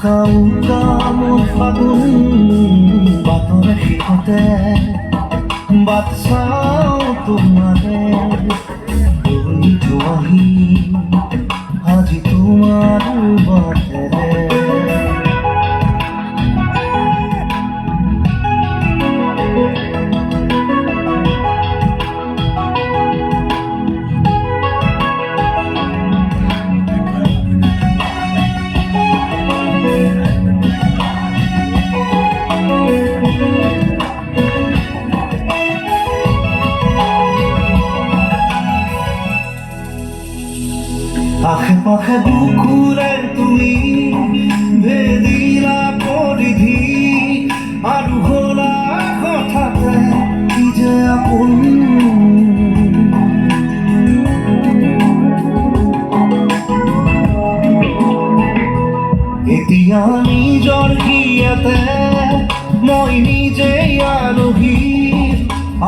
উকা উকা মোৰ ফাগুন বাটৰে শিকতে বাট চাওঁ তোমাৰে দৌৰি যোৱাহি আজি তোমাৰ বাটেৰে আশে পাশে বুকুৰে তুমি ভেদিলা পৰিধি আৰু হলা কথাতে কি যে আপোন এতিয়া নিজৰ হিয়াতে মই নিজেই আলহী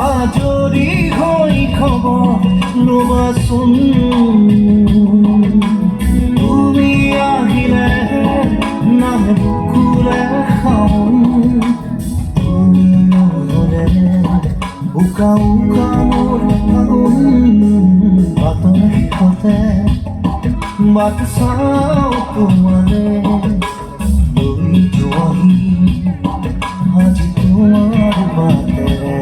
আজৰি হৈ খবৰ ল'বাচোন তুমি আহিলে নামে বুকুৰে খাওঁ তুমি নহ'লে উকা উকা মোৰ ফাগুন বাটৰ শিখতে বাট চাওঁ তোমাৰে দৌৰি যোৱাহি আজি তোমাৰ বাটেৰে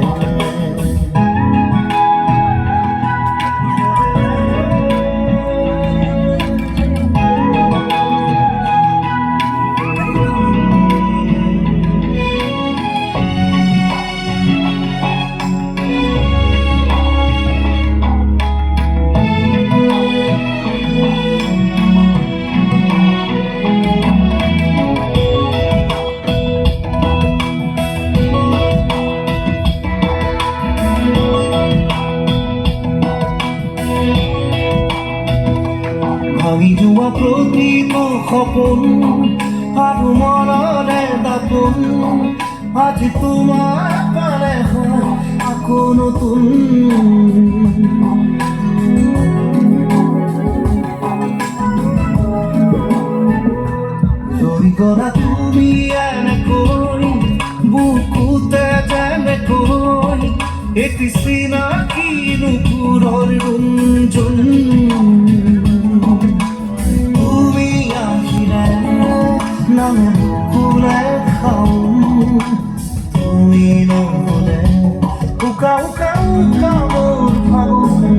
ভাঙি যোৱা প্ৰতিটো সপোন আৰু মনৰে দাপোন আজি তোমাৰ পালে হয় আকৌ নতুন জয়ী কৰা তুমি এনেকৈ বুকুতে যেনেকৈ এটি চিনাকি নুপুৰৰ ৰুঞ্জুন নামে বুকুৰে খাওঁ তুমি নহ'লে উকা উকা উকা মোৰ ফাগুন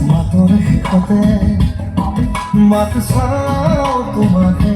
বাটৰ শিখতে বাট চাওঁ তোমাকে